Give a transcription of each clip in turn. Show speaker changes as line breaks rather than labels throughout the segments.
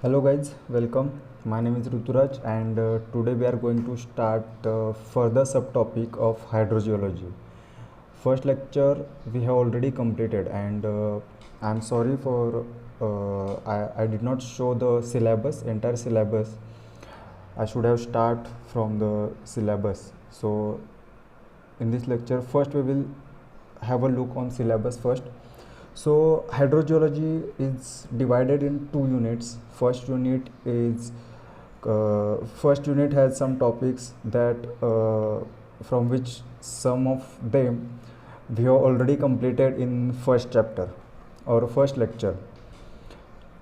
Hello guys, welcome. My name is Ruturaj and today we are going to start the further subtopic of hydrogeology. First lecture we have already completed and I'm sorry for I did not show the syllabus, entire syllabus. I should have start from the syllabus. So in this lecture first we will have a look on syllabus first. So hydrogeology is divided in two units. First unit has some topics that from which some of them we have already completed in first chapter or first lecture.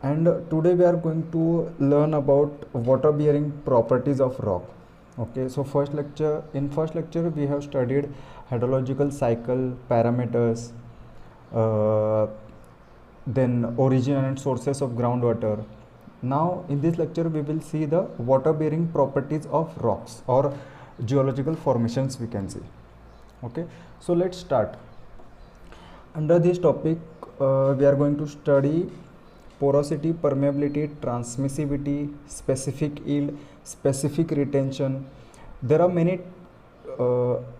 And today we are going to learn about water bearing properties of rock. Okay, so first lecture we have studied hydrological cycle parameters, then origin and sources of groundwater. Now in this lecture we will see the water bearing properties of rocks or geological formations, we can say. Okay, so let's start. Under this topic we are going to study porosity, permeability, transmissivity, specific yield, specific retention. There are many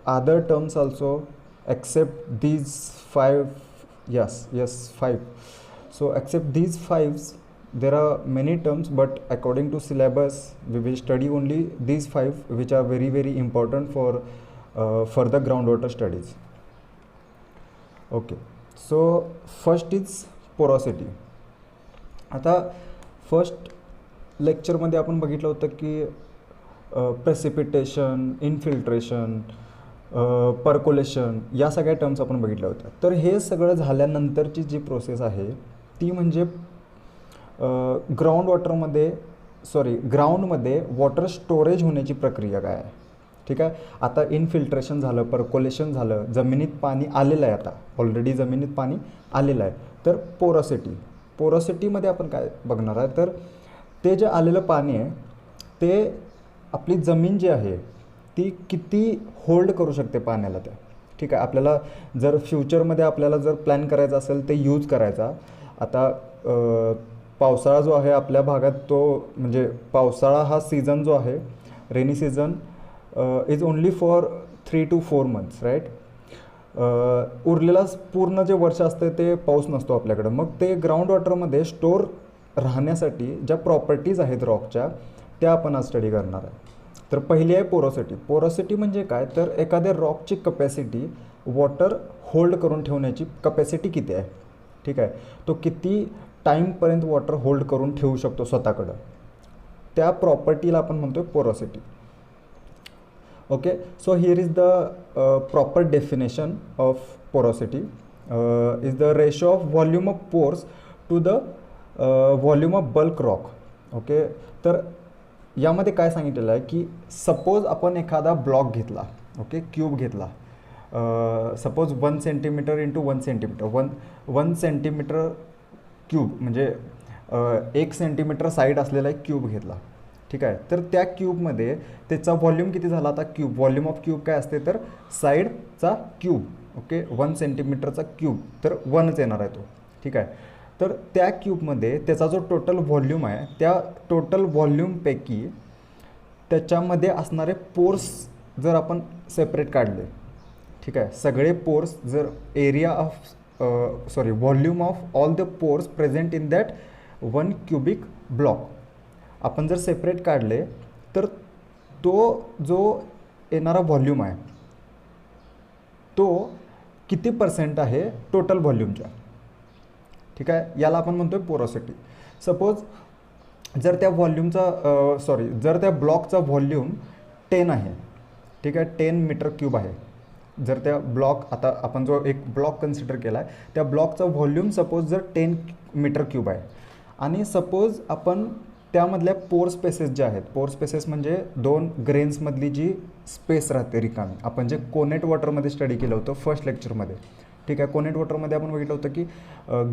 other terms also except these five. Yes, five. So except these fives there are many terms, but according to syllabus we will study only these five which are very important for further groundwater studies. Okay, so first is porosity. आता first लेक्चरमध्ये आपण बघितलं होतं की precipitation, infiltration, percolation या सगळ्या terms आपण बघितल्या होत्या. तर हे सगळं झाल्यानंतरची जी प्रोसेस आहे ती म्हणजे ग्राउंडमध्ये वॉटर स्टोरेज होण्याची प्रक्रिया काय आहे. ठीक आहे, आता इन्फिल्ट्रेशन झालं, पर्कोलेशन झालं, जमिनीत पाणी आलेलं आहे, आता ऑलरेडी जमिनीत पाणी आलेलं आहे. तर पोरोसिटीमध्ये आपण काय बघणार आहे, तर ते जे आलेलं पाणी आहे ते आपली जमीन जी आहे ती किती होल्ड करू शकते पाण्याला त्या. ठीक आहे, आपल्याला जर फ्युचरमध्ये आपल्याला जर प्लॅन करायचा असेल ते यूज करायचा. आता पावसाळा जो आहे आपल्या भागात तो म्हणजे पावसाळा हा सीझन जो आहे, rainy season is only for 3 to 4 months, right. उरलेला पूर्ण जे वर्ष असतं ते पाऊस नसतो आपल्याकडं. मग ते ग्राउंड वॉटरमध्ये स्टोर राहण्यासाठी ज्या प्रॉपर्टीज आहेत रॉकच्या त्या आपण आज स्टडी करणार आहे. तर पहिली आहे पोरोसिटी म्हणजे काय, तर एखाद्या रॉकची कपॅसिटी वॉटर होल्ड करून ठेवण्याची कपॅसिटी किती आहे. ठीक आहे, तो किती टाईमपर्यंत वॉटर होल्ड करून ठेवू शकतो स्वतःकडं, त्या प्रॉपर्टीला आपण म्हणतो porosity. Okay, so here is the proper definition of porosity is the ratio of volume of pores to the volume of bulk rock. Okay, तर यामध्ये काय सांगितलेलं आहे की सपोज आपण एखादा ब्लॉक घेतला, ओके, क्यूब घेतला, suppose 1 centimetre into 1 centimetre, 1 centimetre cube म्हणजे 1 सेंटीमीटर साईड असलेला एक क्यूब घेतला. ठीक आहे, तर त्या क्यूबमध्ये त्याचा व्हॉल्यूम किती झाला. आता व्हॉल्यूम ऑफ क्यूब काय असते, तर साईडचा क्यूब. ओके, 1 सेंटीमीटरचा क्यूब तर 1च येणार आहे तो. ठीक आहे, तर त्या क्यूबमध्ये त्याचा जो टोटल व्हॉल्यूम आहे त्या टोटल व्हॉल्यूमपैकी त्याच्यामध्ये असणारे पोर्स जर आपण सेपरेट काढले, ठीक आहे, सगळे पोर्स जर volume of all the pores present in that 1 cubic block आपण जर सेपरेट काढले तर तो जो येणारा व्हॉल्यूम आहे तो किती पर्सेंट आहे टोटल व्हॉल्यूमच्या. ठीक आहे, याला आपण म्हणतोय पोरोसिटी. सपोज जर त्या जर त्या ब्लॉकचा व्हॉल्यूम 10 आहे, ठीक आहे, 10 मीटर क्यूब आहे. जर त्या ब्लॉक, आता आपण जो एक ब्लॉक कन्सिडर केला आहे त्या ब्लॉकचा व्हॉल्यूम सपोज जर 10 मीटर क्यूब आहे आणि सपोज आपण त्यामधल्या पोर स्पेसेस ज्या आहेत, पोर स्पेसेस म्हणजे 2 ग्रेन्समधली जी स्पेस राहते रिकामी, आपण जे कोनेट वॉटरमध्ये स्टडी केलं होतं फर्स्ट लेक्चरमध्ये. ठीक आहे, कोनेट वॉटरमध्ये आपण बघितलं होतं की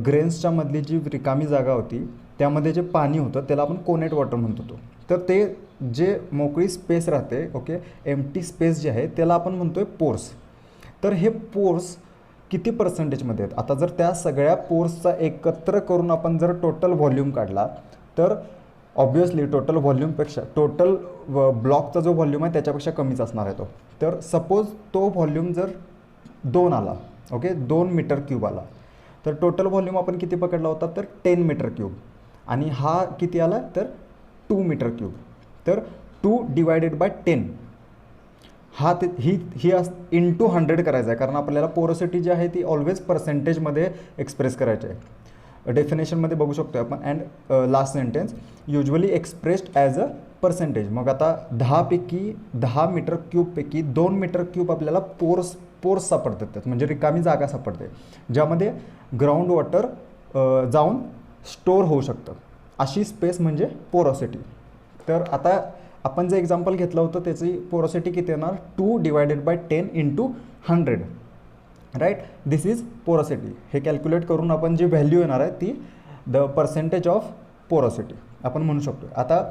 ग्रेन्सच्या मधली जी रिकामी जागा होती त्यामध्ये जे पाणी होतं त्याला आपण कोनेट वॉटर म्हणत होतो. तर ते जे मोकळी स्पेस राहते, ओके, एम्प्टी स्पेस जे आहे त्याला आपण म्हणतोय पोर्स. तर हे पोर्स किती पर्सेंटेजमध्ये आहेत. आता जर त्या सगळ्या पोर्सचा एकत्र करून आपण जर टोटल व्हॉल्यूम काढला तर ऑब्वियसली टोटल व्हॉल्यूमपेक्षा टोटल ब्लॉकचा जो व्हॉल्यूम आहे त्याच्यापेक्षा कमीच असणार आहे तो. तर सपोज तो व्हॉल्यूम जर 2 आला, ओके, 2 मीटर क्यूब आला, तर टोटल व्हॉल्यूम आपण किती पकडला होता, तर 10 मीटर क्यूब. आणि हा किती आला, तर 2 मीटर क्यूब. तर 2 डिवायडेड बाय 10 हा ते ही इंटू 100 करायचं आहे, कारण आपल्याला पोरोसिटी जी आहे ती ऑलवेज पर्सेंटेजमध्ये एक्सप्रेस करायची आहे. डेफिनेशनमध्ये बघू शकतो आपण. And last sentence usually expressed as a percentage. मग आता 10 मीटर क्यूबपैकी 2 मीटर क्यूब आपल्याला पोर्स सापडतात, त्यात म्हणजे रिकामी जागा सापडते ज्यामध्ये ग्राउंड वॉटर जाऊन स्टोअर होऊ शकतं. अशी स्पेस म्हणजे पोरोसिटी. तर आता आपण जे एक्झाम्पल घेतलं होतं त्याची पोरोसिटी किती येणार, 2 divided by 10 into 100, right. This is porosity. हे कॅल्क्युलेट करून आपण जी व्हॅल्यू येणार आहे ती द पर्सेंटेज ऑफ पोरोसिटी आपण म्हणू शकतो. आता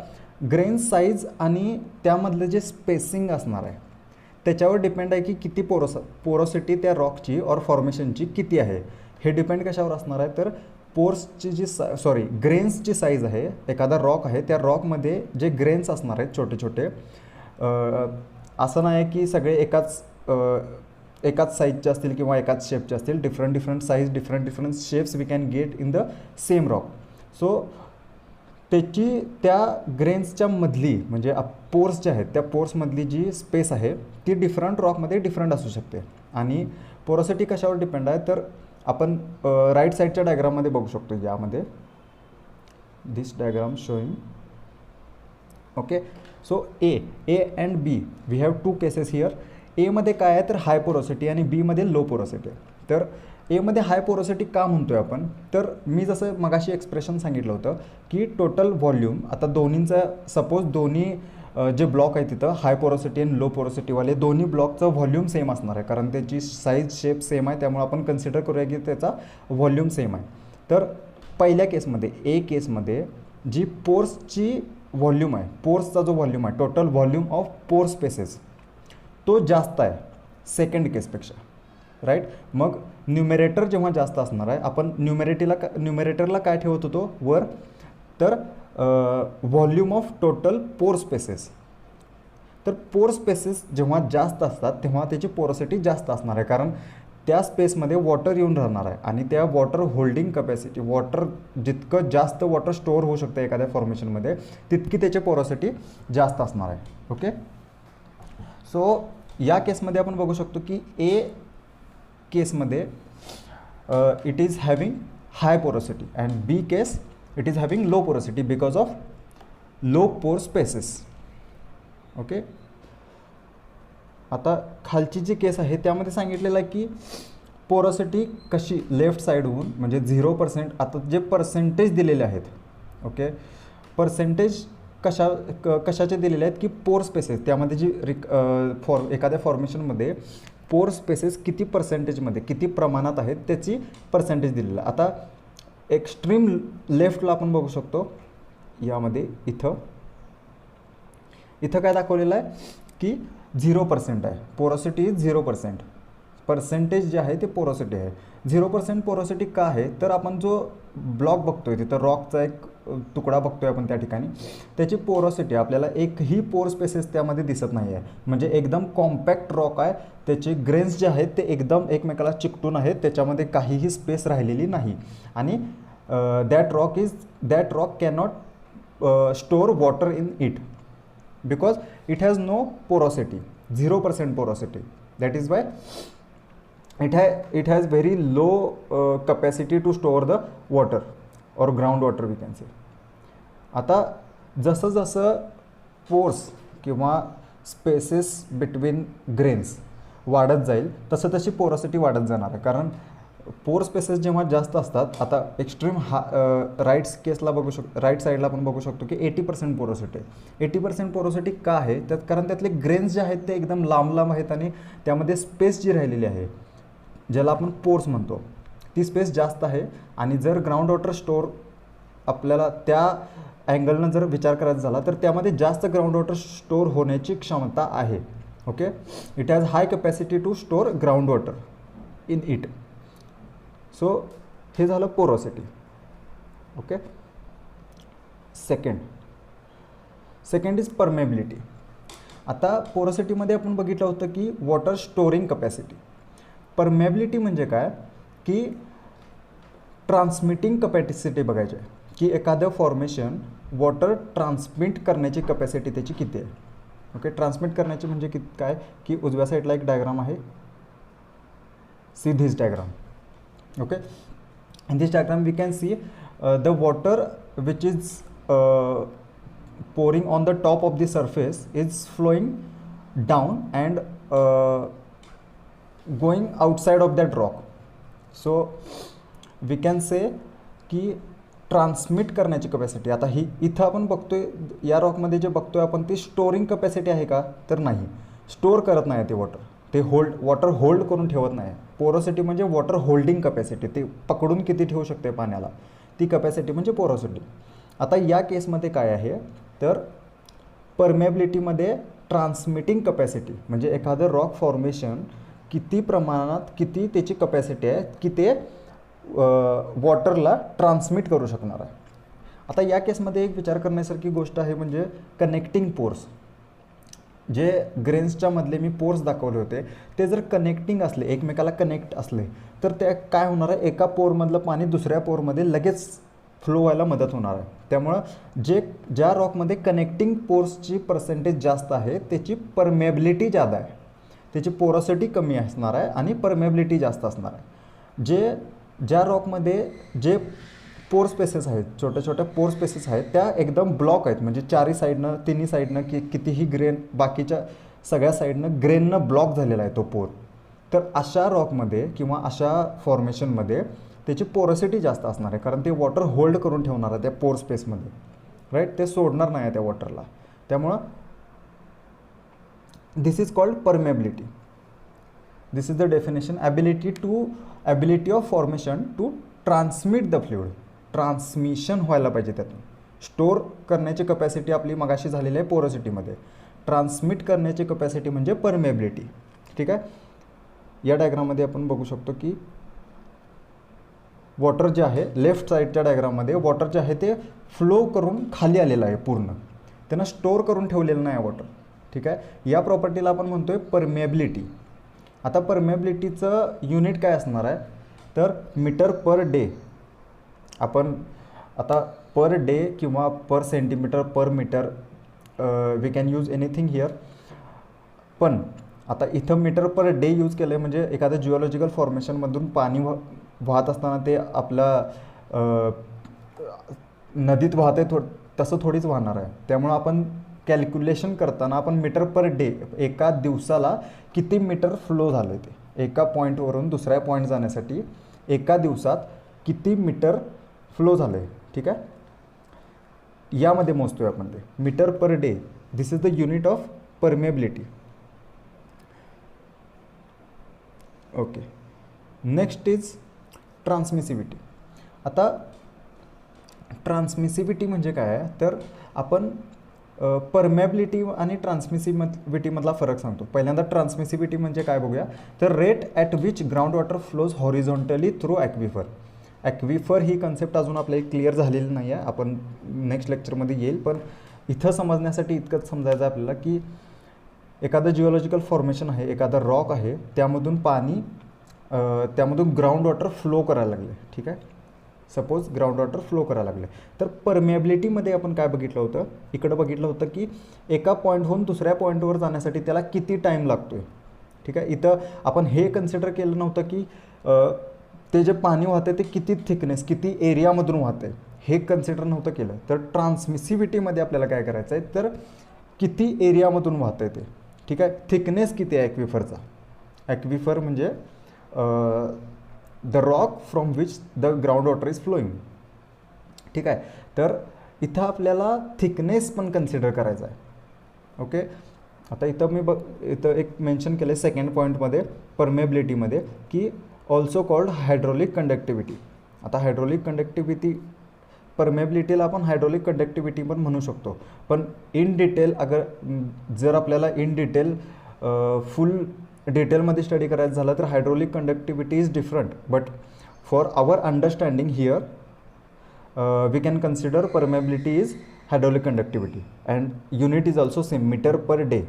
ग्रेन साईज आणि त्यामधलं जे स्पेसिंग असणार आहे त्याच्यावर डिपेंड आहे की किती पोरोसिटी त्या रॉकची और फॉर्मेशनची किती आहे. हे डिपेंड कशावर असणार आहे, तर पोर्सची जी ग्रेन्सची साईज आहे. एखादा रॉक आहे, त्या रॉकमध्ये जे ग्रेन्स असणार आहेत छोटे छोटे, असं नाही आहे की सगळे एकाच साईजचे असतील किंवा एकाच शेपचे असतील. Different size, different shapes we can get in the same rock. So त्याची त्या ग्रेन्सच्या मधली म्हणजे पोर्स जे आहेत त्या पोर्समधली जी स्पेस आहे ती डिफरंट रॉकमध्ये डिफरंट असू शकते. आणि पोरोसिटी कशावर डिपेंड आहे, तर आपण राईट साईडच्या डायग्राममध्ये बघू शकतो. यामध्ये this diagram showing, okay. So A and B we have 2 cases here. एमध्ये काय आहे, तर हाय पोरोसिटी आणि बीमध्ये लो पोरोसिटी आहे. तर एमध्ये हाय पोरोसिटी का म्हणतोय आपण, तर मी जसं मगाशी एक्सप्रेशन सांगितलं होतं की टोटल व्हॉल्यूम, आता दोन्हींचा सपोज दोन्ही जे ब्लॉक आहे तिथं हाय पोरोसिटी आणि लो पोरोसिटीवाले दोन्ही ब्लॉकचं व्हॉल्यूम सेम असणार आहे, कारण त्याची साईज शेप सेम आहे. त्यामुळे आपण कन्सिडर करूया की त्याचा व्हॉल्यूम सेम आहे. तर पहिल्या केसमध्ये ए केसमध्ये जी पोर्सची व्हॉल्यूम आहे, पोर्सचा जो व्हॉल्यूम आहे, total volume of pore spaces, तो जास्त आहे सेकंड केसपेक्षा, राईट. मग न्यूमेरेटर जेव्हा जास्त असणार आहे, आपण न्यूमेरेटरला काय ठेवत होतो वर, तर व्हॉल्यूम ऑफ टोटल पोर स्पेसेस. तर पोर स्पेसेस जेव्हा जास्त असतात तेव्हा त्याची पोरोसिटी जास्त असणार आहे, कारण त्या स्पेसमध्ये वॉटर येऊन राहणार आहे आणि त्या वॉटर होल्डिंग कपॅसिटी, वॉटर जितकं जास्त वॉटर स्टोअर होऊ शकतं एखाद्या फॉर्मेशनमध्ये तितकी त्याची पोरोसिटी जास्त असणार आहे, ओके. सो या केसमध्ये आपण बघू शकतो की ए केसमध्ये it is having high porosity and B case it is having low porosity because of low pore spaces, okay. आता खालची जी केस आहे त्यामध्ये सांगितलेलं आहे की पोरोसिटी कशी लेफ्ट साईडहून म्हणजे 0%. आता जे पर्सेंटेज दिलेले आहेत, ओके, पर्सेंटेज कशाचे दिलेले आहेत की पोर स्पेसेस, त्यामध्ये जी एखाद्या फॉर्मेशनमध्ये पोर स्पेसेस किती पर्सेंटेजमध्ये किती प्रमाणात आहेत त्याची पर्सेंटेज दिलेलं आहे. आता एक्स्ट्रीम लेफ्टला आपण बघू शकतो यामध्ये इथं काय दाखवलेलं आहे की 0% आहे. Porosity is 0%. पर्सेंटेज जे आहे ते पोरोसिटी आहे. 0% पोरोसिटी का आहे, तर आपण जो ब्लॉक बघतोय तिथं रॉकचा एक तुकडा बघतोय आपण त्या ठिकाणी, त्याची पोरोसिटी आपल्याला एकही पोर स्पेसेस त्यामध्ये दिसत नाही आहे. म्हणजे एकदम कॉम्पॅक्ट रॉक आहे, त्याचे ग्रेन्स जे आहेत ते एकदम एकमेकाला चिकटून आहेत, त्याच्यामध्ये काहीही स्पेस राहिलेली नाही. आणि that rock cannot store water in it because it has no porosity, 0% porosity. That is why it has very low capacity to store the water or ground water we can say. आता जसं pores किंवा spaces between grains वाढत जाईल तशी porosity वाढत जाणार आहे, कारण पोर स्पेसेस जेव्हा जास्त असतात, आता एक्स्ट्रीम राईट केसला बघू शकतो, राईट साईडला आपण बघू शकतो की 80% पोरोसिटी. 80% पोरोसिटी का आहे, त्यात कारण त्यातले ग्रेन्स जे आहेत ते एकदम लांब आहेत आणि त्यामध्ये स्पेस जी राहिलेली आहे ज्याला आपण पोर्स म्हणतो ती स्पेस जास्त आहे. आणि जर ग्राउंड वॉटर स्टोअर आपल्याला त्या अँगलनं जर विचार करायचा झाला तर त्यामध्ये जास्त ग्राउंड वॉटर स्टोअर होण्याची क्षमता आहे, okay. It has high capacity to store ground water in it. So हे झालं porosity, okay. Second second is permeability. आता पोरोसिटीमध्ये आपण बघितलं होतं की वॉटर स्टोरिंग कपॅसिटी. परमेबिलिटी म्हणजे काय की ट्रान्समिटिंग कपॅसिटी बघायची आहे की एखादं फॉर्मेशन वॉटर ट्रान्समिट करण्याची कपॅसिटी त्याची किती आहे. ओके, ट्रान्समिट करण्याची म्हणजे काय की उजव्या साईडला एक डायग्राम आहे, see this diagram. Okay, in this diagram we can see the water which is pouring on the top of the surface is flowing down and going outside of that rock. So we can say की transmit करण्याची capacity. आता ही इथं आपण बघतोय या रॉकमध्ये जे बघतोय आपण ती स्टोरिंग कपॅसिटी आहे का, तर नाही, स्टोर करत नाही ते वॉटर, ते वॉटर होल्ड करून ठेवत नाही. पोरोसिटी म्हणजे वॉटर होल्डिंग कपॅसिटी, ते पकडून किती ठेवू शकते पाण्याला, ती कपॅसिटी म्हणजे पोरोसिटी. आता या केसमध्ये काय आहे तर परमेबिलिटीमध्ये ट्रान्समिटिंग कपॅसिटी म्हणजे एखादं रॉक फॉर्मेशन किती प्रमाणात, किती त्याची कपॅसिटी आहे की ते वॉटरला ट्रान्समिट करू शकणार आहे. आता या केसमध्ये एक विचार करण्यासारखी गोष्ट आहे म्हणजे कनेक्टिंग पोर्स. जे ग्रेन्सच्या मधले मी पोर्स दाखवले होते ते जर कनेक्टिंग असले, एकमेकाला कनेक्ट असले, तर ते काय होणार आहे, एका पोरमधलं पाणी दुसऱ्या पोरमध्ये लगेच फ्लो व्हायला मदत होणार आहे. त्यामुळं ज्या रॉकमध्ये कनेक्टिंग पोर्सची पर्सेंटेज जास्त आहे त्याची परमेबिलिटी जादा आहे, त्याची पोरोसिटी कमी असणार आहे आणि परमेबिलिटी जास्त असणार आहे. ज्या रॉकमध्ये जे पोर स्पेसेस आहेत, छोट्या छोट्या पोर स्पेसेस आहेत, त्या एकदम ब्लॉक आहेत, म्हणजे चारही साईडनं, तिन्ही साईडनं कितीही ग्रेन, बाकीच्या सगळ्या साईडनं ग्रेननं ब्लॉक झालेला आहे तो पोर. तर अशा रॉकमध्ये किंवा अशा फॉर्मेशनमध्ये त्याची पोरोसिटी जास्त असणार आहे, कारण ते वॉटर होल्ड करून ठेवणार आहे त्या पोर स्पेसमध्ये, राईट, ते सोडणार नाही आहे त्या वॉटरला. त्यामुळं this is called permeability. This is the definition. Ability of formation to transmit the fluid. Transmission व्हायला पाहिजे त्यातून. स्टोर करण्याची कपॅसिटी आपली मगाशी झालेली आहे पोरोसिटीमध्ये, ट्रान्समिट करण्याची कपॅसिटी म्हणजे परमेबिलिटी. ठीक आहे, या डायग्राममध्ये आपण बघू शकतो की वॉटर जे आहे लेफ्ट साईडच्या डायग्राममध्ये वॉटर जे आहे ते फ्लो करून खाली आलेलं आहे, पूर्ण त्यांना स्टोर करून ठेवलेलं नाही वॉटर. ठीक आहे, या प्रॉपर्टीला आपण म्हणतोय परमेबिलिटी. आता परमेबिलिटीचं युनिट काय असणार आहे तर मीटर पर डे. आपण आता पर डे किंवा per centimetre per metre we can use anything here. पण आता इथं मीटर पर डे यूज केलं आहे म्हणजे एखाद्या जिओलॉजिकल फॉर्मेशनमधून पाणी वाहत असताना ते आपल्या नदीत वाहते तसं थोडीच वाहणार आहे. त्यामुळं आपण कॅल्क्युलेशन करताना आपण मीटर पर डे, एका दिवसाला किती मीटर फ्लो झालं आहे ते, एका पॉईंटवरून दुसऱ्या पॉईंट जाण्यासाठी एका दिवसात किती मीटर फ्लो झालं आहे. ठीक आहे, यामध्ये मोजतोय आपण ते metre per day. This is the unit of permeability. Okay, next is transmissivity. आता ट्रान्समिसिव्हिटी म्हणजे काय आहे तर आपण परमेबिलिटी आणि ट्रान्समिसिव्हिटीमधला फरक सांगतो. पहिल्यांदा ट्रान्समिसिव्हिटी म्हणजे काय बघूया तर rate at which ground water flows horizontally through aquifer. Aquifer ही कन्सेप्ट अजून आपल्याला क्लिअर झालेली नाही आहे, आपण नेक्स्ट लेक्चरमध्ये येईल. पण इथं समजण्यासाठी इतकंच समजायचं आपल्याला की एखादं जिओलॉजिकल फॉर्मेशन आहे, एखादा रॉक आहे, त्यामधून ग्राउंड वॉटर फ्लो करायला लागले. ठीक आहे, सपोज ग्राउंड वॉटर फ्लो करायला लागले तर परमेबिलिटीमध्ये आपण काय बघितलं होतं, इकडं बघितलं होतं की एका पॉईंटहून दुसऱ्या पॉईंटवर जाण्यासाठी त्याला किती टाईम लागतो आहे. ठीक आहे, इथं आपण हे कन्सिडर केलं नव्हतं की ते जे पाणी वाहते ते किती थिकनेस, किती एरियामधून वाहते, हे कन्सिडर नव्हतं केलं. तर ट्रान्समिसिव्हिटीमध्ये आपल्याला काय करायचं आहे तर किती एरियामधून वाहतं ते. ठीक आहे, थिकनेस किती आहे ॲक्विफरचा. ॲक्विफर म्हणजे the rock from which the ground water is flowing. ठीक आहे, तर इथं आपल्याला थिकनेस पण कन्सिडर करायचा आहे. ओके, आता इथं इथं एक मेन्शन केलं आहे सेकंड पॉईंटमध्ये परमेबिलिटीमध्ये की ऑल्सो कॉल्ड हायड्रोलिक कंडक्टिव्हिटी. आता हायड्रोलिक कंडक्टिव्हिटी, परमेबिलिटीला आपण हायड्रोलिक कंडक्टिव्हिटी पण म्हणू शकतो. पण इन डिटेल जर आपल्याला इन डिटेल फुल डिटेलमध्ये स्टडी करायचं झालं तर hydraulic conductivity is different. But for our understanding here we can consider permeability is hydraulic conductivity and unit is also same meter per day.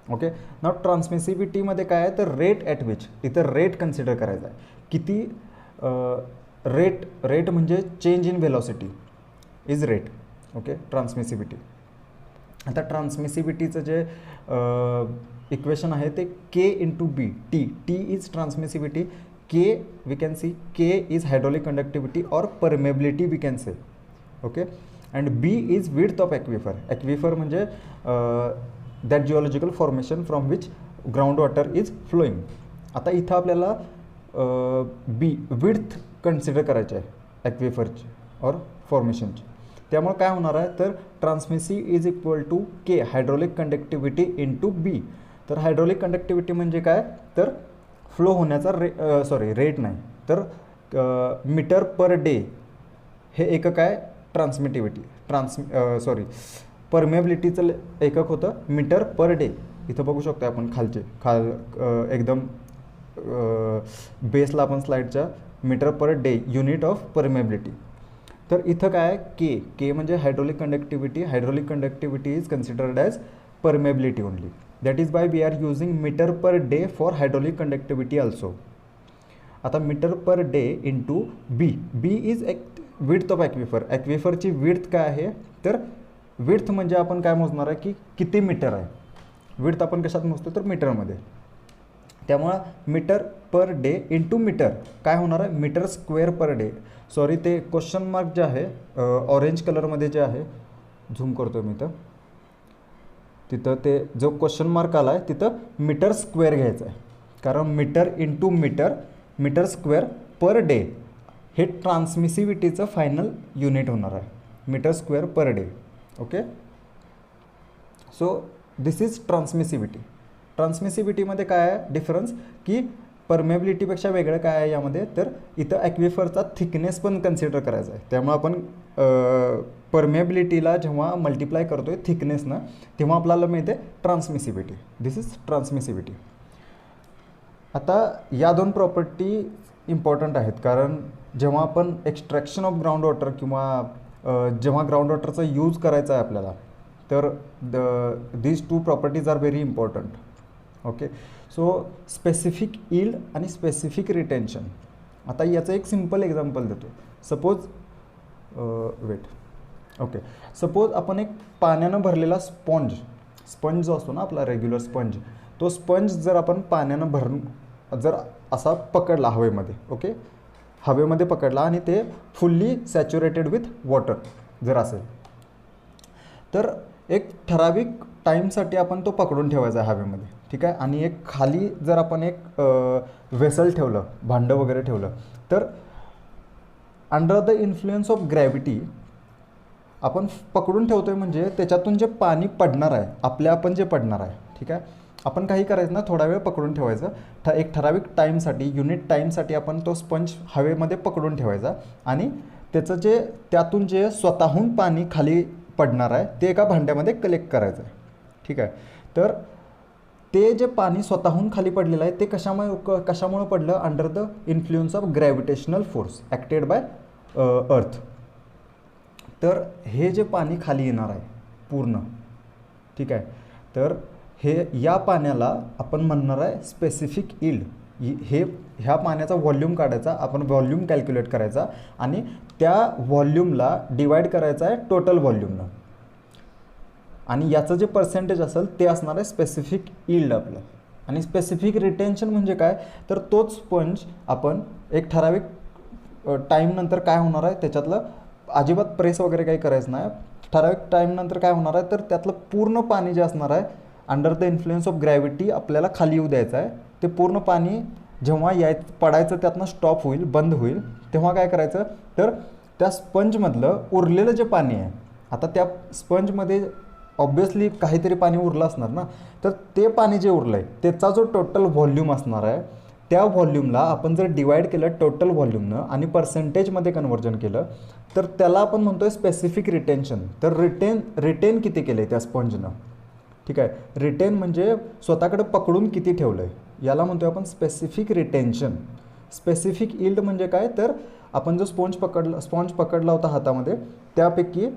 Okay, नाव ट्रान्समिसिव्हिटीमध्ये काय आहे तर रेट ॲट विच, इथं रेट कन्सिडर करायचा आहे. किती रेट म्हणजे change in velocity is rate. Okay, transmissivity. आता ट्रान्समिसिव्हिटीचं जे इक्वेशन आहे ते K into B. T is transmissivity, K we can see K is hydraulic conductivity और permeability we can say. Okay, and B is width of aquifer. Aquifer म्हणजे that geological formation from which ground water is flowing. आता इथं आपल्याला बी width consider करायचे आहे ॲक्विफरची और फॉर्मेशनची. त्यामुळे काय होणार आहे तर transmissivity is equal to K hydraulic conductivity into B. तर हायड्रॉलिक कंडक्टिव्हिटी म्हणजे काय तर फ्लो होण्याचा रेट नाही तर मीटर पर डे हे एकक आहे ट्रान्समिटिव्हिटी. परमेबिलिटीचं एकक होतं मीटर पर डे. इथं बघू शकतो आपण एकदम बेसला आपण स्लाईडच्या metre per day unit of permeability. तर इथं काय के म्हणजे hydraulic conductivity is considered as permeability only. That is by we are using metre per day for hydraulic conductivity also. आता metre per day into B is width of aquifer. ॲक्विफरची width काय आहे तर width म्हणजे आपण काय मोजणार आहे की किती मीटर आहे. विड्थ आपण कशात मोजतो तर मीटरमध्ये. त्यामुळं metre per day into metre काय होणार आहे metre square per day. Sorry ते क्वेश्चन मार्क जे आहे ऑरेंज कलरमध्ये जे आहे, झूम करतो मी तिथं ते जो क्वेश्चन मार्क आला आहे तिथं मीटर स्क्वेअर घ्यायचं आहे. कारण metre into metre square per day हे ट्रान्समिसिव्हिटीचं फायनल युनिट होणार आहे, metre square per day. Okay, so this is transmissivity. ट्रान्समिसिव्हिटीमध्ये काय आहे डिफरन्स की परमेबिलिटीपेक्षा वेगळं काय आहे यामध्ये तर इथं ॲक्विफरचा थिकनेस पण कन्सिडर करायचा आहे. त्यामुळे आपण परमेबिलिटीला जेव्हा मल्टिप्लाय करतो आहे थिकनेसनं तेव्हा आपल्याला मिळते ट्रान्समिसिव्हिटी. दिस इज ट्रान्समिसिव्हिटी. आता या दोन प्रॉपर्टी इम्पॉर्टंट आहेत कारण जेव्हा आपण एक्स्ट्रॅक्शन ऑफ ग्राउंड वॉटर किंवा जेव्हा ग्राउंड वॉटरचा यूज करायचा आहे आपल्याला तर these two properties are very important. Okay, so specific yield आणि स्पेसिफिक रिटेन्शन. आता याचं एक सिम्पल एक्झाम्पल देतो. सपोज सपोज आपण एक पाण्यानं भरलेला स्पंज जो असतो ना आपला रेग्युलर स्पंज, तो स्पंज जर आपण पाण्यानं भरून जर असा पकडला हवेमध्ये, ओके हवेमध्ये पकडला आणि ते फुल्ली सॅच्युरेटेड विथ वॉटर जर असेल तर एक ठराविक टाईमसाठी आपण तो पकडून ठेवायचा आहे हवेमध्ये. ठीक आहे, आणि एक खाली जर आपण एक वेसल ठेवलं, भांडं वगैरे ठेवलं तर under the influence of gravity आपण पकडून ठेवतोय म्हणजे त्याच्यातून जे पाणी पडणार आहे आपण जे पडणार आहे. ठीक आहे, आपण काही करायचं ना थोडा वेळ पकडून ठेवायचं. एक ठराविक टाईमसाठी युनिट टाईमसाठी आपण तो स्पंज हवेमध्ये पकडून ठेवायचा आणि त्याचं त्यातून जे स्वतःहून पाणी खाली पडणार आहे ते एका भांड्यामध्ये कलेक्ट करायचं आहे. ठीक आहे, तर ते जे पाणी स्वतःहून खाली पडलेलं आहे ते कशामुळे पडलं under the influence of gravitational force acted by earth. तर हे जे पाणी खाली येणार आहे पूर्ण, ठीक आहे, तर ह्या पाण्याला आपण म्हणणार आहे स्पेसिफिक यील्ड. ह्या पाण्याचा व्हॉल्यूम काढायचा, आपण व्हॉल्यूम कॅल्क्युलेट करायचा आणि त्या व्हॉल्यूमला डिवाइड करायचा आहे टोटल व्हॉल्यूमनं आणि याचं जे पर्सेंटेज असेल ते असणार आहे स्पेसिफिक यील्ड आपलं. आणि स्पेसिफिक रिटेन्शन म्हणजे काय तर तोच स्पंज आपण एक ठराविक टाईमनंतर काय होणार आहे त्याच्यातलं अजिबात प्रेस वगैरे काही करायचं नाही. ठराविक टाईमनंतर काय होणार आहे तर त्यातलं पूर्ण पाणी जे असणार आहे under the influence of gravity आपल्याला खाली येऊ द्यायचं आहे. ते पूर्ण पाणी जेव्हा पडायचं त्यातनं स्टॉप होईल, बंद होईल, तेव्हा काय करायचं तर त्या स्पंजमधलं उरलेलं जे पाणी आहे, आता त्या स्पंजमध्ये ऑब्वियसली काहीतरी पाणी उरलं असणार ना, तर ते पाणी जे उरलं आहे त्याचा जो टोटल व्हॉल्यूम असणार आहे त्या व्हॉल्यूमला आपण जर डिवाइड केलं टोटल व्हॉल्यूमनं आणि पर्सेंटेजमध्ये कन्व्हर्जन केलं तर त्याला आपण म्हणतोय स्पेसिफिक रिटेन्शन. तर रिटेन किती केलं आहे त्या स्पंजनं. ठीक आहे, रिटेन म्हणजे स्वतःकडे पकडून किती ठेवलं आहे याला म्हणतोय आपण स्पेसिफिक रिटेन्शन. स्पेसिफिक यील्ड म्हणजे काय तर आपण जो स्पॉन्ज पकडला होता हातामध्ये त्यापैकी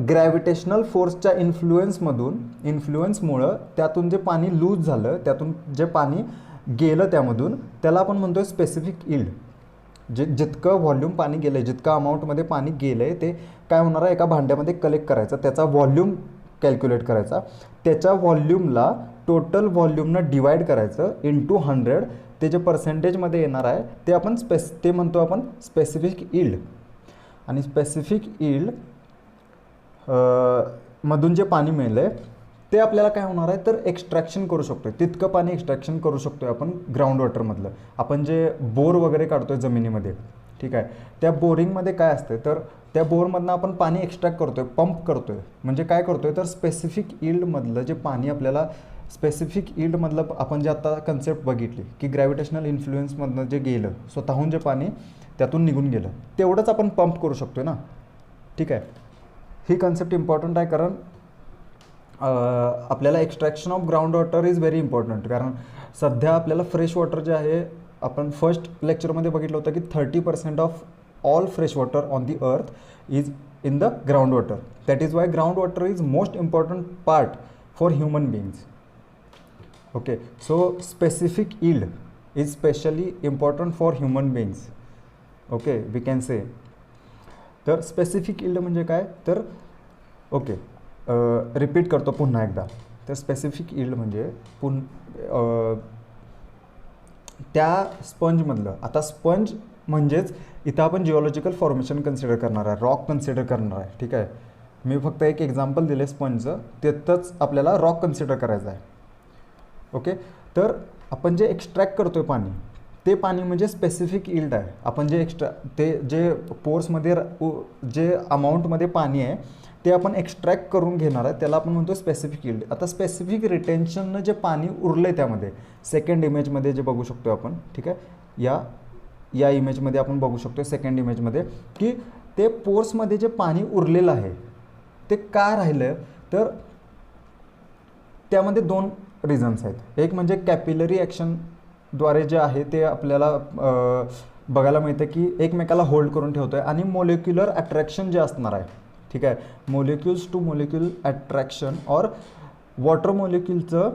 ग्रॅव्हिटेशनल फोर्सच्या इन्फ्लुएन्समुळं त्यातून जे पाणी लूज झालं, त्यातून जे पाणी गेलं त्यामधून, त्याला आपण म्हणतो आहे स्पेसिफिक यील्ड. जितकं व्हॉल्यूम पाणी गेलं आहे, जितकं अमाऊंटमध्ये पाणी गेलं आहे, ते काय होणार आहे, एका भांड्यामध्ये कलेक्ट करायचं, त्याचा व्हॉल्यूम कॅल्क्युलेट करायचा, त्याच्या व्हॉल्यूमला टोटल व्हॉल्यूमनं डिवाइड करायचं इंटू 100. ते जे पर्सेंटेजमध्ये येणार आहे ते आपण ते म्हणतो आपण स्पेसिफिक यील्ड. आणि स्पेसिफिक यील्ड मधून जे पाणी मिळलं आहे ते आपल्याला काय होणार आहे तर एक्स्ट्रॅक्शन करू शकतो आहे, तितकं पाणी एक्स्ट्रॅक्शन करू शकतो आहे आपण ग्राउंड वॉटरमधलं. आपण जे बोर वगैरे काढतो आहे जमिनीमध्ये, ठीक आहे, त्या बोरिंगमध्ये काय असते तर त्या बोरमधनं आपण पाणी एक्स्ट्रॅक्ट करतो आहे, पंप करतो आहे. म्हणजे काय करतो आहे तर स्पेसिफिक यील्डमधलं जे पाणी आपल्याला, स्पेसिफिक यील्डमधलं आपण जे आता कन्सेप्ट बघितली की ग्रॅव्हिटेशनल इन्फ्लुएन्समधनं जे गेलं, स्वतःहून जे पाणी त्यातून निघून गेलं, तेवढंच आपण पंप करू शकतो आहे ना. ठीक आहे, ही कन्सेप्ट इम्पॉर्टंट आहे कारण आपल्याला extraction of ground water is very important. कारण सध्या आपल्याला फ्रेश वॉटर जे आहे, आपण फर्स्ट लेक्चरमध्ये बघितलं होतं की 30% of all fresh water on the earth is in the ground water. That is why ground water is most important part for human beings. Okay, so specific yield is specially important for human beings. Okay, we can say. तर specific yield म्हणजे काय तर, okay, repeat करतो पुन्हा एकदा. तर specific yield म्हणजे त्या स्पंजमधलं, आता स्पंज म्हणजेच इथं आपण जिओलॉजिकल फॉर्मेशन कन्सिडर करणार आहे, रॉक कन्सिडर करणार आहे. ठीक आहे, मी फक्त एक एक्झाम्पल दिले स्पंजचं, तिथंच आपल्याला रॉक कन्सिडर करायचं आहे. ओके, तर आपण जे एक्स्ट्रॅक्ट करतो आहे पाणी, ते पाणी म्हणजे स्पेसिफिक यील्ड आहे. आपण जे ते जे पोर्समध्ये जे अमाऊंटमध्ये पाणी आहे ते आपण एक्स्ट्रॅक्ट करून घेणार आहे, त्याला आपण म्हणतो स्पेसिफिक यील्ड. आता स्पेसिफिक रिटेन्शननं जे पाणी उरलं आहे त्यामध्ये, सेकंड इमेजमध्ये जे बघू शकतो आपण, ठीक आहे, या इमेजमध्ये आपण बघू शकतो सेकंड इमेजमध्ये की ते पोर्समध्ये जे पाणी उरलेलं आहे ते का राहिलं तर त्यामध्ये 2 रिझन्स आहेत. एक म्हणजे कॅपिलरी ॲक्शनद्वारे जे आहे ते आपल्याला बघायला मिळतं की एकमेकाला होल्ड करून ठेवतो आहे, आणि मोलिक्युलर अट्रॅक्शन जे असणार आहे, ठीक आहे, मोलिक्युल्स टू मोलिक्युल अट्रॅक्शन और वॉटर मोलिक्युलचं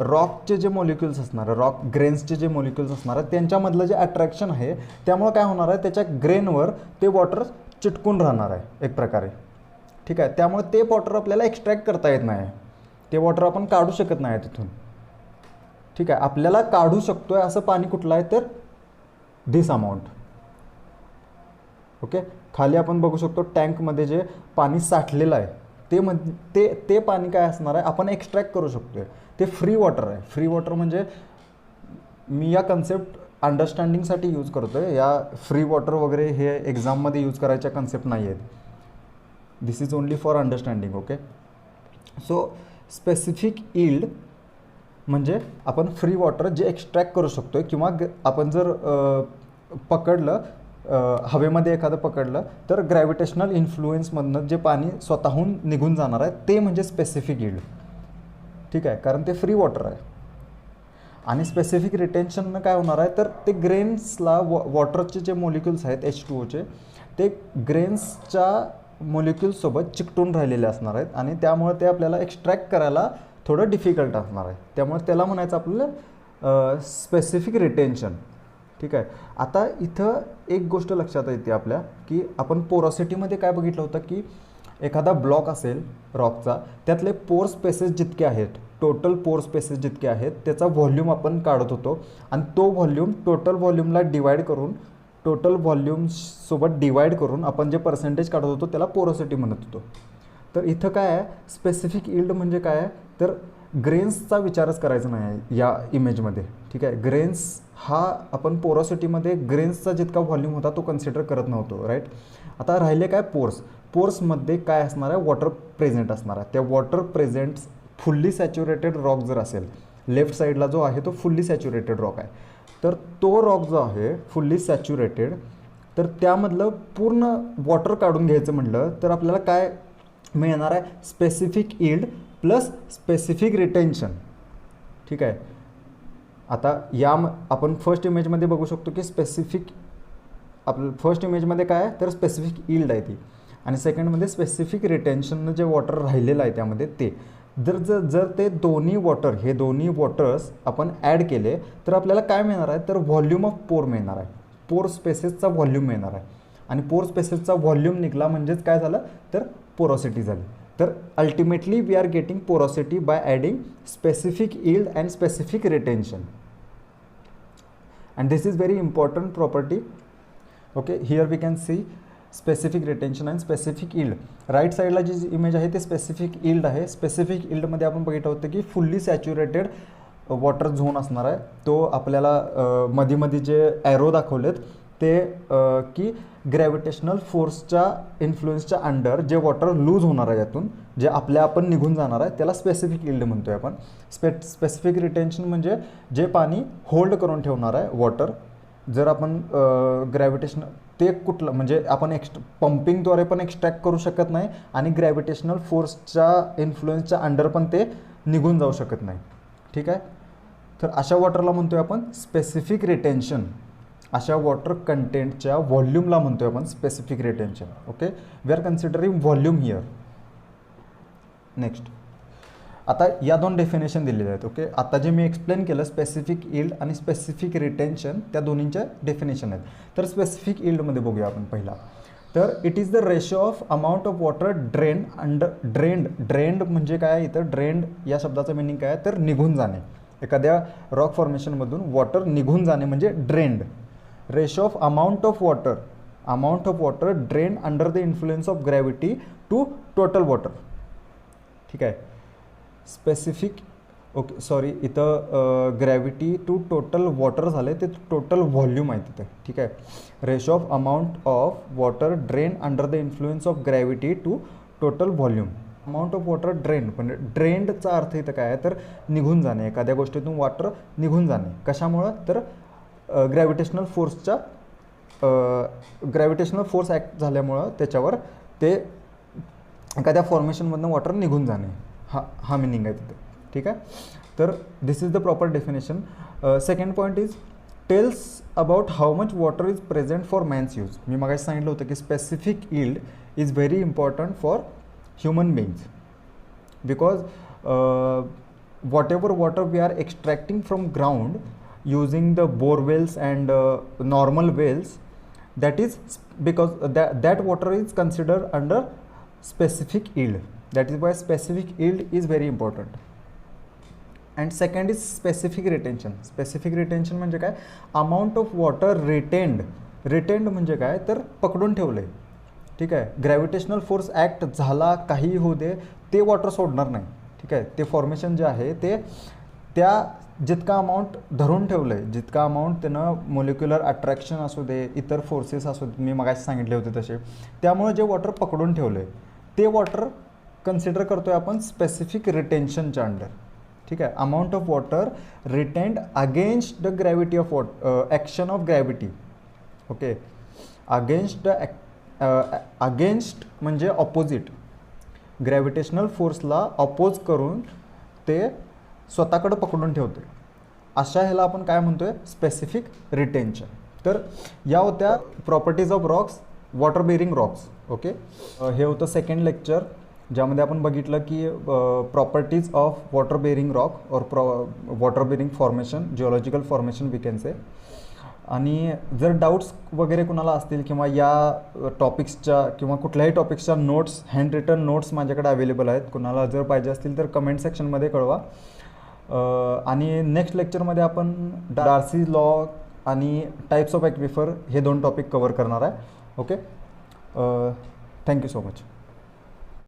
रॉकचे जे मोलिक्युल्स असणार आहे, रॉक ग्रेन्सचे जे मोलिक्युल्स असणार आहे त्यांच्यामधलं जे अट्रॅक्शन आहे त्यामुळे काय होणार आहे, त्याच्या ग्रेनवर ते वॉटर चिटकून राहणार आहे एक प्रकारे. ठीक आहे, त्यामुळे ते वॉटर आपल्याला एक्स्ट्रॅक्ट करता येत नाही, ते वॉटर आपण काढू शकत नाही तिथून. ठीक आहे, आपल्याला काढू शकतो आहे असं पाणी कुठलं आहे तर धिस अमाऊंट. ओके, खाली आपण बघू शकतो टँकमध्ये जे पाणी साठलेलं आहे ते पाणी काय असणार आहे, आपण एक्स्ट्रॅक्ट करू शकतो आहे, ते फ्री वॉटर आहे. फ्री वॉटर म्हणजे मी या कन्सेप्ट अंडरस्टँडिंगसाठी यूज करतो आहे, या फ्री वॉटर वगैरे हे एक्झाममध्ये यूज करायच्या कन्सेप्ट नाही आहेत. This is only for understanding. Okay, so specific yield म्हणजे आपण फ्री वॉटर जे एक्स्ट्रॅक्ट करू शकतो आहे, किंवा आपण जर पकडलं हवेमध्ये एखादं पकडलं तर ग्रॅव्हिटेशनल इन्फ्लुएन्समधनं जे पाणी स्वतःहून निघून जाणार आहे ते म्हणजे स्पेसिफिक यील्ड. ठीक आहे, कारण ते फ्री वॉटर आहे. आणि स्पेसिफिक रिटेन्शननं काय होणार आहे तर ते ग्रेन्सला वॉटरचे जे मोलिक्युल्स आहेत H2Oचे ते ग्रेन्सच्या मोलिक्युल्ससोबत चिकटून राहिलेले असणार आहेत, आणि त्यामुळे ते आपल्याला एक्स्ट्रॅक्ट करायला थोडं डिफिकल्ट असणार आहे. त्यामुळे त्याला म्हणायचं आपल्याला स्पेसिफिक रिटेन्शन. ठीक आहे, आता इथं एक गोष्ट लक्षात येते आपल्या की आपण पोरॉसिटीमध्ये काय बघितलं होतं की एखादा ब्लॉक असेल रॉकचा, त्यातले पोर स्पेसेस जितके आहेत, टोटल पोर स्पेसेस जितके आहेत त्याचा व्हॉल्यूम आपण काढत होतो, आणि तो व्हॉल्यूम टोटल व्हॉल्यूमला डिवाइड करून, टोटल व्हॉल्यूमसोबत डिवाइड करून आपण जे पर्सेंटेज काढत होतो त्याला पोरोसिटी म्हणत होतो. तर इथं काय आहे, स्पेसिफिक यील्ड म्हणजे काय आहे तर ग्रेन्सचा विचारच करायचा नाही आहे या इमेजमध्ये. ठीक आहे, ग्रेन्स हा आपण पोरोसिटीमध्ये ग्रेन्सचा जितका व्हॉल्यूम होता तो कन्सिडर करत नव्हतो, राईट. आता राहिले काय पोर्समध्ये काय असणार आहे, वॉटर प्रेझेंट असणार आहे. त्या water presents fully saturated rock जर असेल, लेफ्ट साईडला जो आहे तो फुल्ली सॅच्युरेटेड रॉक आहे, तर तो रॉक जो आहे फुल्ली सॅच्युरेटेड, तर त्यामधलं पूर्ण वॉटर काढून घ्यायचं म्हटलं तर आपल्याला काय मिळणार आहे, specific yield plus specific retention. ठीक आहे, आता आपण फर्स्ट इमेजमध्ये बघू शकतो की स्पेसिफिक, आपलं फर्स्ट इमेजमध्ये काय आहे तर स्पेसिफिक यील्ड आहे ती, आणि सेकंडमध्ये स्पेसिफिक रिटेन्शननं जे वॉटर राहिलेलं आहे त्यामध्ये ते. जर ते दोन्ही वॉटर, हे दोन्ही वॉटर्स आपण ॲड केले तर आपल्याला काय मिळणार आहे, तर व्हॉल्यूम ऑफ पोर मिळणार आहे. पोर स्पेसेसचा व्हॉल्यूम मिळणार आहे. आणि पोर स्पेसेसचा व्हॉल्यूम निघाला म्हणजेच काय झालं, तर पोरॉसिटी झाली. तर ultimately we are getting porosity by adding specific yield and specific retention. And this is very important property. Okay, here we can see specific retention and specific yield. Right साईडला जी image आहे ते specific yield आहे. Specific यील्डमध्ये आपण बघितलं होतं की फुल्ली सॅच्युरेटेड वॉटर झोन असणार आहे. तो आपल्याला मध्ये जे ॲरो दाखवलेत ते की ग्रॅव्हिटेशनल फोर्सच्या इन्फ्लुएन्सच्या अंडर जे वॉटर लूज होणार आहे यातून, जे आपण निघून जाणार आहे, त्याला स्पेसिफिक यील्ड म्हणतो आहे आपण. स्पेसिफिक रिटेन्शन म्हणजे जे पाणी होल्ड करून ठेवणार आहे वॉटर. जर आपण ग्रॅव्हिटेशनल ते कुठलं म्हणजे आपण पंपिंगद्वारे पण एक्स्ट्रॅक्ट करू शकत नाही आणि ग्रॅव्हिटेशनल फोर्सच्या इन्फ्लुएन्सच्या अंडर पण ते निघून जाऊ शकत नाही. ठीक आहे, तर अशा वॉटरला म्हणतोय आपण स्पेसिफिक रिटेन्शन. अशा वॉटर कंटेंटच्या व्हॉल्यूमला म्हणतोय आपण specific retention. Okay, we are considering volume here. Next, आता या दोन डेफिनेशन दिलेल्या आहेत. ओके, आता जे मी एक्सप्लेन केलं स्पेसिफिक यील्ड आणि स्पेसिफिक रिटेन्शन, त्या दोन्हीच्या डेफिनेशन आहेत. तर स्पेसिफिक यील्डमध्ये बघूया आपण पहिला. तर it is the ratio of amount of water drained म्हणजे काय, इथं ड्रेंड या शब्दाचं मिनिंग काय आहे, तर निघून जाणे. एखाद्या रॉक फॉर्मेशनमधून वॉटर निघून जाणे म्हणजे drained. Ratio of amount of water drain under the influence of gravity to total water. ठीक आहे, स्पेसिफिक ओके सॉरी इथं ग्रॅव्हिटी टू टोटल वॉटर झाले, ते टोटल व्हॉल्यूम आहे तिथे. ठीक आहे, ratio of amount of water drain under the influence of gravity to total volume. Amount of water drain म्हणजे ड्रेंडचा अर्थ इथं काय आहे, तर निघून जाणे. एखाद्या गोष्टीतून वॉटर निघून जाणे. कशामुळं, तर ग्रॅव्हिटेशनल फोर्स ॲक्ट झाल्यामुळं त्याच्यावर ते एखाद्या फॉर्मेशनमधून वॉटर निघून जाणे, हा मिनिंग आहे तिथे. ठीक आहे, तर this is the proper definition. Second point is tells about how much water is present for man's use. मी मगाशी सांगितलं होतं की specific yield is very important for human beings because whatever water we are extracting from ground using the bore wells and normal wells, that is because that water is considered under specific yield. That is why specific yield is very important. And second is specific retention. Specific retention म्हणजे काय, amount of water retained म्हणजे काय, तर पकडून ठेवले. ठीक आहे, gravitational force act झाला काही होऊ दे, ते वॉटर सोडणार नाही. ठीक आहे, ते फॉर्मेशन जे आहे ते त्या जितका अमाऊंट धरून ठेवलं आहे, जितका अमाऊंट त्यानं मोलिक्युलर अट्रॅक्शन असू दे, इतर फोर्सेस असू दे, मी मगाशी सांगितले होते तसे, त्यामुळे जे वॉटर पकडून ठेवलं आहे ते वॉटर कन्सिडर करतो आहे आपण स्पेसिफिक रिटेन्शनच्या अंडर. ठीक आहे, amount of water retained against the gravity of action of gravity. Okay, against म्हणजे ऑपोजिट, ग्रॅव्हिटेशनल फोर्सला अपोज करून ते स्वतःकडे पकडून ठेवते. अशा ह्याला आपण काय म्हणतोय, स्पेसिफिक रिटेन्शन. तर या होत्या properties of rocks, water bearing rocks. Okay, हे होतं सेकंड लेक्चर, ज्यामध्ये आपण बघितलं की properties of water bearing rock और water bearing formation, geological formation we can say. आणि जर डाऊट्स वगैरे कुणाला असतील किंवा या टॉपिक्सच्या किंवा कुठल्याही टॉपिक्सच्या नोट्स, हँड रिटन नोट्स माझ्याकडे अवेलेबल आहेत, कुणाला जर पाहिजे असतील तर कमेंट सेक्शनमध्ये कळवा. आणि नेक्स्ट लेक्चरमध्ये आपण डार्सी लॉ आणि टाईप्स ऑफ ॲक्विफर हे दोन टॉपिक कवर करणार आहे. Okay, thank you so much.